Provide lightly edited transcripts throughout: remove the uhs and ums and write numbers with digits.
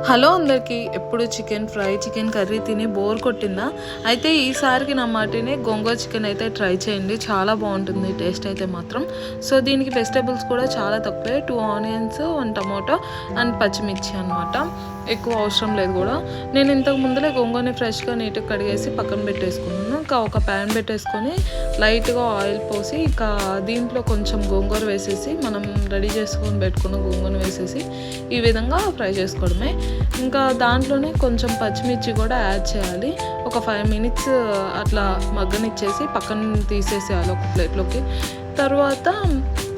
Hello అందరికీ. ఎప్పుడు chicken fry, chicken curry తిని బోర్ కొట్టిందా? అయితే ఈసారికి నా మాటిని గోంగూర చికెన్ అయితే ట్రై చేయండి. చాలా బాగుంటుంది టేస్ట్ అయితే మాత్రం. సో దీనికి వెజిటేబుల్స్ కూడా చాలా తక్కువే. 2 ఆనియన్స్, 1 టమాటో అండ్ పచ్చిమిర్చి అనమాట. ఎక్కువ అవసరం లేదు కూడా. నేను ఇంతకు ముందులే గోంగూరని ఫ్రెష్గా నీట్గా కడిగేసి పక్కన పెట్టేసుకున్నాను. ఇంకా ఒక ప్యాన్ పెట్టేసుకొని లైట్గా ఆయిల్ పోసి ఇక దీంట్లో కొంచెం గోంగూర వేసేసి మనం రెడీ చేసుకొని పెట్టుకున్న గోంగూర వేసేసి ఈ విధంగా ఫ్రై చేసుకోవడమే. ఇంకా దాంట్లోనే కొంచెం పచ్చిమిర్చి కూడా యాడ్ చేయాలి. ఒక 5 మినిట్స్ అట్లా మగ్గనిచ్చేసి పక్కన తీసేసేయాలి ఒక ప్లేట్లోకి. తర్వాత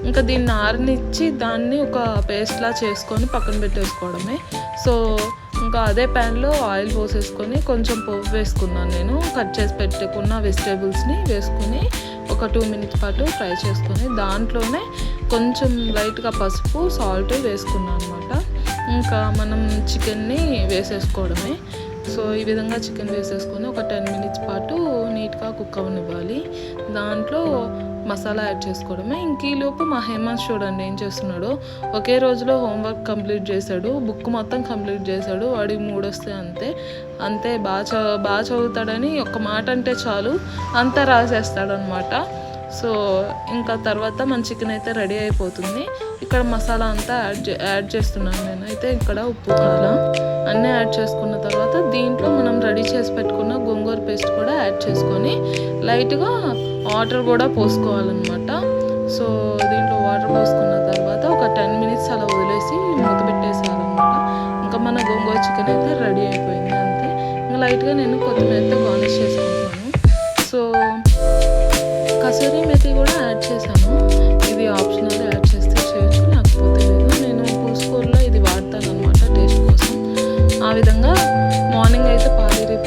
ఇంకా దీన్ని ఆరనిచ్చి దాన్ని ఒక పేస్ట్లా చేసుకొని పక్కన పెట్టేసుకోవడమే. సో ఇంకా అదే ప్యాన్లో ఆయిల్ పోసేసుకొని కొంచెం పోపు వేసుకున్నాను. నేను కట్ చేసి పెట్టుకున్న వెజిటేబుల్స్ని వేసుకొని ఒక 2 మినిట్స్ పాటు ఫ్రై చేసుకొని దాంట్లోనే కొంచెం లైట్గా పసుపు, సాల్ట్ వేసుకున్నాను అనమాట. ఇంకా మనం చికెన్ని వేసేసుకోవడమే. సో ఈ విధంగా చికెన్ వేసేసుకొని ఒక 10 మినిట్స్ పాటు నీట్గా కుక్ అవ్వనివ్వాలి. దాంట్లో మసాలా యాడ్ చేసుకోవడమే. ఇంక ఈలోపు మా హేమంత్ చూడండి ఏం చేస్తున్నాడో. ఒకే రోజులో హోంవర్క్ కంప్లీట్ చేశాడు. బుక్ మొత్తం కంప్లీట్ చేశాడు. వాడికి 3 వస్తే అంతే బాగా చదువుతాడని ఒక్క మాట అంటే చాలు అంతా రాసేస్తాడు అనమాట. సో ఇంకా తర్వాత మన చికెన్ అయితే రెడీ అయిపోతుంది. ఇక్కడ మసాలా అంతా యాడ్ చేస్తున్నాను నేనైతే. ఇక్కడ ఉప్పు, కారం అన్నీ యాడ్ చేసుకున్న తర్వాత దీంట్లో మనం రెడీ చేసి పెట్టుకున్న గోంగూర పేస్ట్ కూడా యాడ్ చేసుకొని లైట్గా వాటర్ కూడా పోసుకోవాలన్నమాట. సో దీంట్లో వాటర్ పోసుకున్న తర్వాత ఒక 10 మినిట్స్ అలా వదిలేసి మూత పెట్టేసేయాలన్నమాట. ఇంకా మన గోంగూర చికెన్ అయితే రెడీ అయిపోయింది అంతే. ఇంకా లైట్గా నేను కొత్తిమీరతో గార్నిష్ చేసుకుంటున్నాను. సో కసూరి మెతి కూడా యాడ్ చేశాను. ఇది ఆప్షనల్, యాడ్ చేస్తే చేయొచ్చు, లేకపోతే లేదు. నేను పూస్కూరలో ఇది వాడతాను అనమాట టేస్ట్ కోసం. ఆ విధంగా మార్నింగ్ అయితే పానీపూరి